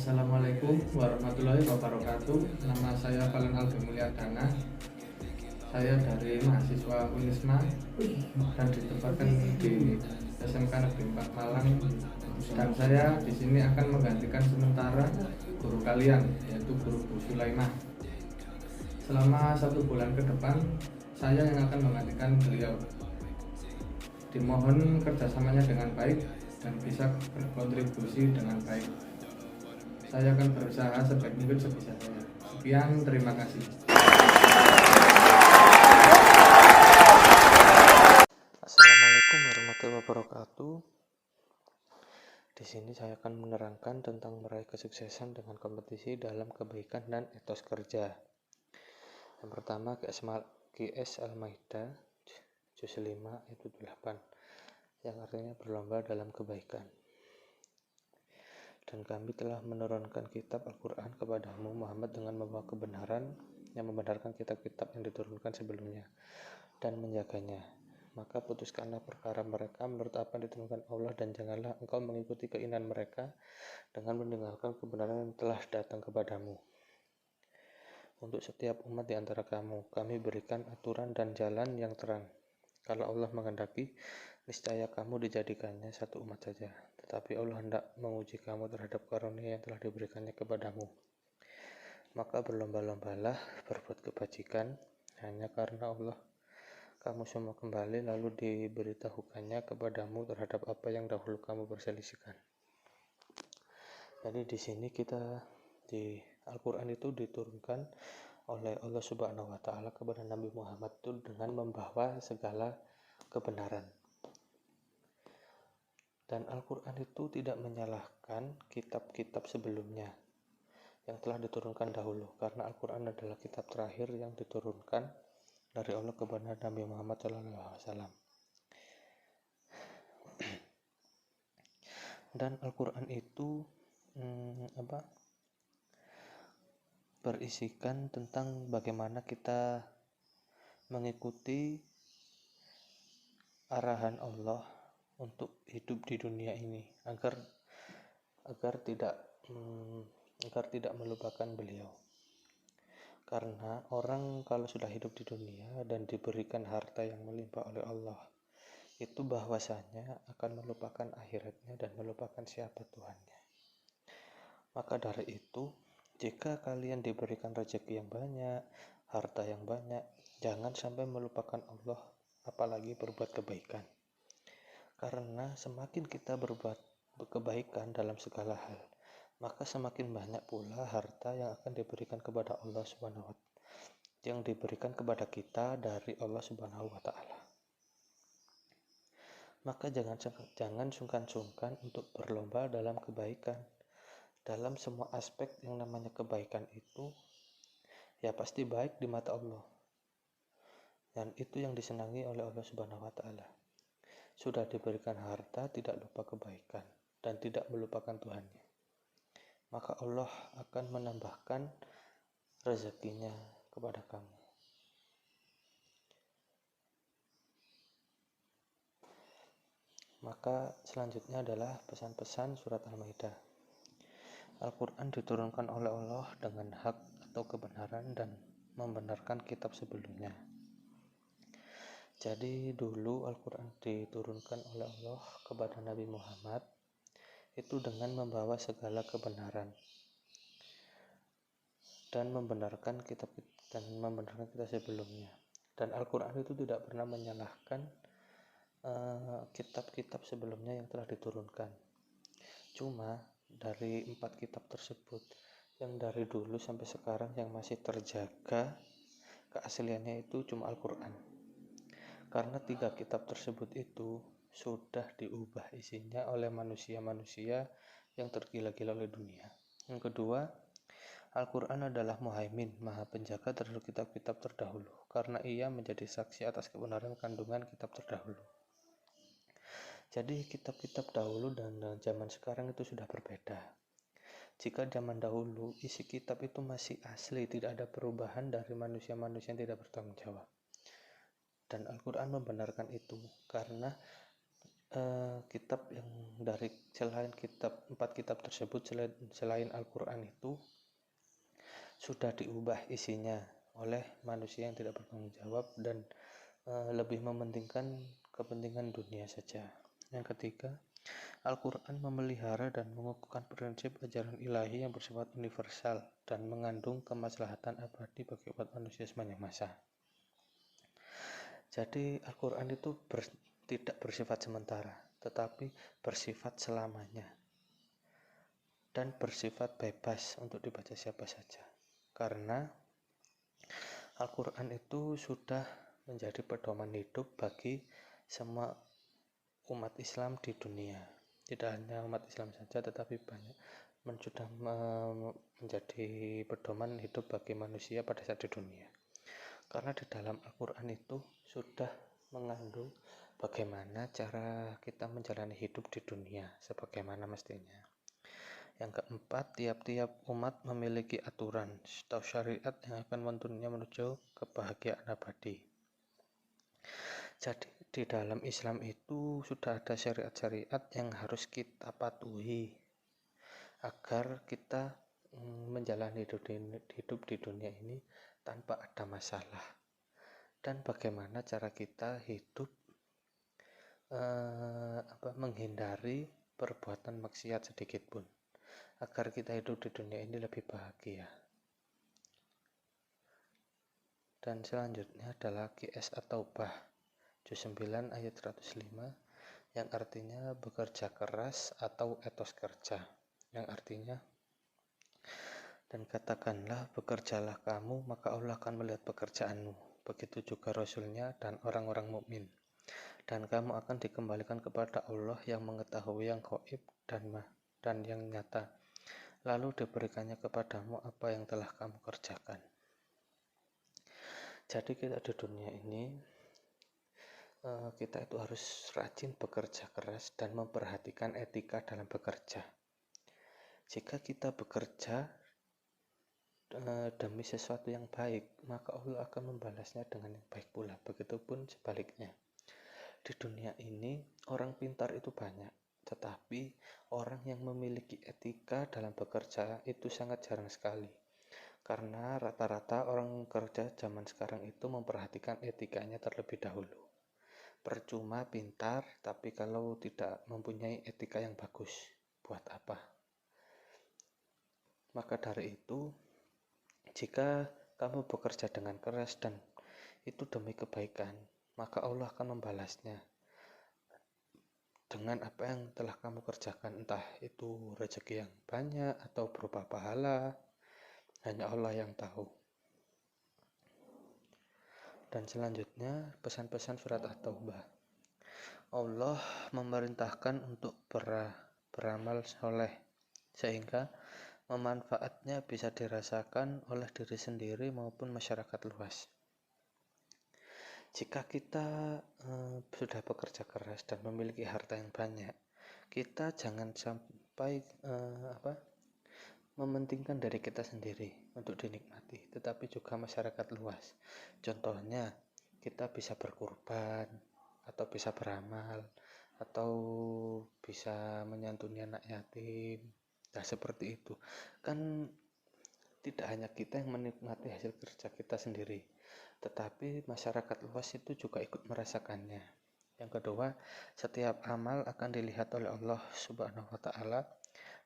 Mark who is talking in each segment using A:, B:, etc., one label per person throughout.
A: Assalamualaikum warahmatullahi wabarakatuh. Nama saya Valen Aldi Mulyadana. Saya dari mahasiswa Unisma dan ditempatkan di SMK Negeri 4 Malang. Dan saya di sini akan menggantikan sementara guru kalian, yaitu guru Bu Sulaimah. Selama 1 bulan ke depan, saya yang akan menggantikan beliau. Dimohon kerjasamanya dengan baik dan bisa berkontribusi dengan baik. Saya akan berusaha sebaik mungkin sebisa saya. Sekian, terima kasih.
B: Assalamualaikum warahmatullahi wabarakatuh. Di sini saya akan menerangkan tentang meraih kesuksesan dengan kompetisi dalam kebaikan dan etos kerja. Yang pertama, QS Al-Maidah juz 5 ayat 8 yang artinya berlomba dalam kebaikan. Dan kami telah menurunkan kitab Al-Quran kepadamu Muhammad dengan membawa kebenaran yang membenarkan kitab-kitab yang diturunkan sebelumnya dan menjaganya. Maka putuskanlah perkara mereka menurut apa yang diturunkan Allah, dan janganlah engkau mengikuti keinginan mereka dengan mendengarkan kebenaran yang telah datang kepadamu. Untuk setiap umat di antara kamu, kami berikan aturan dan jalan yang terang. Kalau Allah menghendaki, niscaya kamu dijadikannya satu umat saja. Tetapi Allah hendak menguji kamu terhadap karunia yang telah diberikannya kepadamu. Maka berlomba-lombalah berbuat kebajikan hanya karena Allah kamu semua kembali lalu diberitahukannya kepadamu terhadap apa yang dahulu kamu perselisihkan. Jadi di sini kita di Al-Quran itu diturunkan oleh Allah Subhanahu wa Ta'ala kepada Nabi Muhammad itu dengan membawa segala kebenaran. Dan Al-Quran itu tidak menyalahkan kitab-kitab sebelumnya yang telah diturunkan dahulu, karena Al-Quran adalah kitab terakhir yang diturunkan dari Allah kepada Nabi Muhammad SAW. Dan Al-Quran itu berisikan tentang bagaimana kita mengikuti arahan Allah untuk hidup di dunia ini agar tidak melupakan beliau. Karena orang kalau sudah hidup di dunia dan diberikan harta yang melimpah oleh Allah, itu bahwasanya akan melupakan akhiratnya dan melupakan siapa Tuhannya. Maka dari itu, jika kalian diberikan rezeki yang banyak, harta yang banyak, jangan sampai melupakan Allah, apalagi berbuat kebaikan. Karena semakin kita berbuat kebaikan dalam segala hal, maka semakin banyak pula harta yang akan diberikan kepada Allah Subhanahu wa Ta'ala, yang diberikan kepada kita dari Allah Subhanahu wa Ta'ala. Maka jangan sungkan-sungkan untuk berlomba dalam kebaikan. Dalam semua aspek yang namanya kebaikan itu ya pasti baik di mata Allah, dan itu yang disenangi oleh Allah Subhanahu wa Ta'ala. Sudah diberikan harta, tidak lupa kebaikan dan tidak melupakan Tuhannya, maka Allah akan menambahkan rezekinya kepada kamu. Maka selanjutnya adalah pesan-pesan surat Al-Maidah. Al-Quran diturunkan oleh Allah dengan hak atau kebenaran dan membenarkan kitab sebelumnya. Jadi dulu Al-Quran diturunkan oleh Allah kepada Nabi Muhammad itu dengan membawa segala kebenaran dan membenarkan kitab sebelumnya. Dan Al-Quran itu tidak pernah menyalahkan kitab-kitab sebelumnya yang telah diturunkan. Cuma dari 4 kitab tersebut, yang dari dulu sampai sekarang yang masih terjaga keasliannya itu cuma Al-Quran. Karena 3 kitab tersebut itu sudah diubah isinya oleh manusia-manusia yang tergila-gila oleh dunia. Yang kedua, Al-Quran adalah muhaimin, maha penjaga terhadap kitab-kitab terdahulu, karena ia menjadi saksi atas kebenaran kandungan kitab terdahulu. Jadi kitab-kitab dahulu dan zaman sekarang itu sudah berbeda. Jika zaman dahulu isi kitab itu masih asli, tidak ada perubahan dari manusia-manusia yang tidak bertanggung jawab. Dan Al-Quran membenarkan itu karena kitab yang dari selain empat kitab tersebut selain Al-Quran itu sudah diubah isinya oleh manusia yang tidak bertanggung jawab dan lebih mementingkan kepentingan dunia saja. Yang ketiga, Al-Quran memelihara dan mengukuhkan prinsip ajaran ilahi yang bersifat universal dan mengandung kemaslahatan abadi bagi umat manusia sepanjang masa. Jadi Al-Quran itu tidak bersifat sementara, tetapi bersifat selamanya dan bersifat bebas untuk dibaca siapa saja. Karena Al-Quran itu sudah menjadi pedoman hidup bagi semua umat Islam di dunia. Tidak hanya umat Islam saja, tetapi banyak sudah menjadi pedoman hidup bagi manusia pada saat di dunia. Karena di dalam Al-Quran itu sudah mengandung bagaimana cara kita menjalani hidup di dunia sebagaimana mestinya. Yang keempat, tiap-tiap umat memiliki aturan atau syariat yang akan menuntunnya menuju kebahagiaan abadi. Jadi di dalam Islam itu sudah ada syariat-syariat yang harus kita patuhi agar kita menjalani hidup di dunia ini tanpa ada masalah. Dan bagaimana cara kita hidup menghindari perbuatan maksiat sedikit pun, agar kita hidup di dunia ini lebih bahagia. Dan selanjutnya adalah QS At-Taubah juz 9 ayat 105 yang artinya bekerja keras atau etos kerja, yang artinya dan katakanlah bekerjalah kamu maka Allah akan melihat pekerjaanmu, begitu juga Rasulnya dan orang-orang mukmin, dan kamu akan dikembalikan kepada Allah yang mengetahui yang gaib dan yang nyata, lalu diberikannya kepadamu apa yang telah kamu kerjakan. Jadi kita di dunia ini kita itu harus rajin bekerja keras dan memperhatikan etika dalam bekerja. Jika kita bekerja demi sesuatu yang baik, maka Allah akan membalasnya dengan yang baik pula. Begitupun sebaliknya. Di dunia ini orang pintar itu banyak, tetapi orang yang memiliki etika dalam bekerja itu sangat jarang sekali. Karena rata-rata orang kerja zaman sekarang itu memperhatikan etikanya terlebih dahulu. Percuma pintar, tapi kalau tidak mempunyai etika yang bagus, buat apa? Maka dari itu, jika kamu bekerja dengan keras dan itu demi kebaikan, maka Allah akan membalasnya dengan apa yang telah kamu kerjakan, entah itu rezeki yang banyak atau berupa pahala, hanya Allah yang tahu. Dan selanjutnya pesan-pesan surat At-Taubah. Allah memerintahkan untuk beramal soleh sehingga manfaatnya bisa dirasakan oleh diri sendiri maupun masyarakat luas. Jika kita sudah bekerja keras dan memiliki harta yang banyak, kita jangan sampai mementingkan dari kita sendiri untuk dinikmati, tetapi juga masyarakat luas. Contohnya, kita bisa berkurban, atau bisa beramal, atau bisa menyantuni anak yatim. Nah, seperti itu. Kan tidak hanya kita yang menikmati hasil kerja kita sendiri, tetapi masyarakat luas itu juga ikut merasakannya. Yang kedua, setiap amal akan dilihat oleh Allah Subhanahu wa taala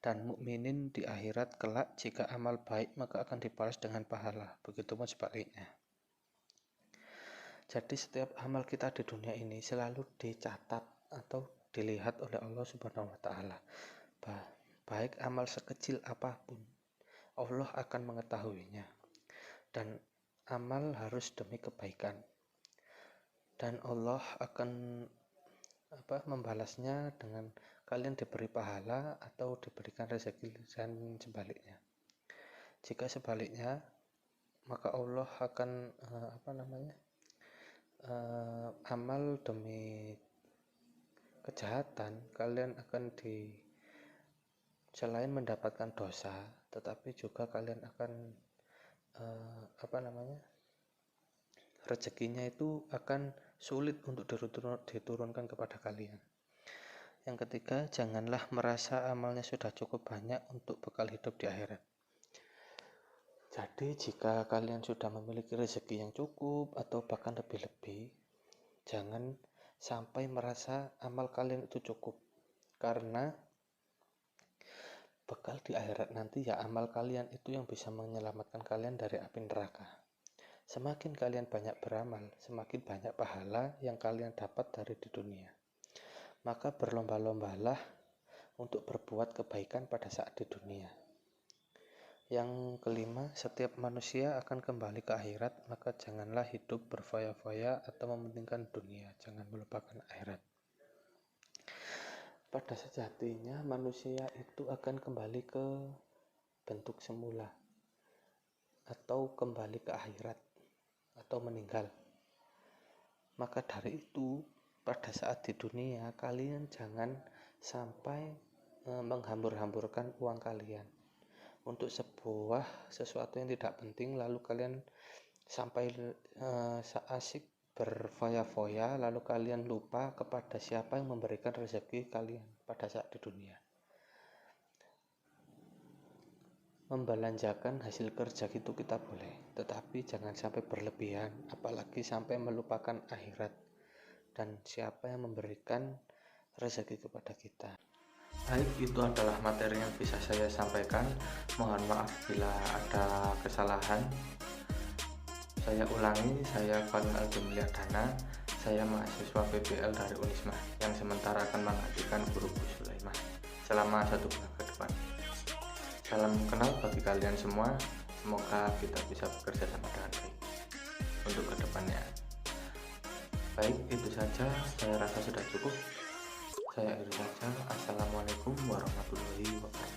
B: dan mukminin di akhirat kelak. Jika amal baik maka akan dibalas dengan pahala, begitupun sebaliknya. Jadi setiap amal kita di dunia ini selalu dicatat atau dilihat oleh Allah Subhanahu wa taala. Baik amal sekecil apapun, Allah akan mengetahuinya. Dan amal harus demi kebaikan. Dan Allah akan membalasnya dengan kalian diberi pahala atau diberikan rezeki dan sebaliknya. Jika sebaliknya, maka Allah akan amal demi kejahatan, kalian akan selain mendapatkan dosa, tetapi juga kalian akan rezekinya itu akan sulit untuk diturunkan kepada kalian. Yang ketiga, janganlah merasa amalnya sudah cukup banyak untuk bekal hidup di akhirat. Jadi jika kalian sudah memiliki rezeki yang cukup atau bahkan lebih-lebih, jangan sampai merasa amal kalian itu cukup, karena bekal di akhirat nanti ya amal kalian itu yang bisa menyelamatkan kalian dari api neraka. Semakin kalian banyak beramal, semakin banyak pahala yang kalian dapat dari di dunia. Maka berlomba-lombalah untuk berbuat kebaikan pada saat di dunia. Yang kelima, setiap manusia akan kembali ke akhirat, maka janganlah hidup berfoya-foya atau mementingkan dunia, jangan melupakan akhirat. Pada sejatinya manusia itu akan kembali ke bentuk semula atau kembali ke akhirat atau meninggal. Maka dari itu pada saat di dunia kalian jangan sampai menghambur-hamburkan uang kalian untuk sesuatu yang tidak penting, lalu kalian sampai asik berfoya-foya, lalu kalian lupa kepada siapa yang memberikan rezeki kalian pada saat di dunia. Membelanjakan hasil kerja itu kita boleh, tetapi jangan sampai berlebihan, apalagi sampai melupakan akhirat dan siapa yang memberikan rezeki kepada kita. Baik, itu adalah materi yang bisa saya sampaikan. Mohon maaf bila ada kesalahan. Saya ulangi, saya Falun Al-Mulyadana, saya mahasiswa PBL dari Unisma yang sementara akan menggantikan Guru Sulaiman selama 1 bulan ke depan. Salam kenal bagi kalian semua, semoga kita bisa bekerja sama dengan baik untuk kedepannya. Baik, itu saja, saya rasa sudah cukup. Saya akhiri saja. Assalamualaikum warahmatullahi wabarakatuh.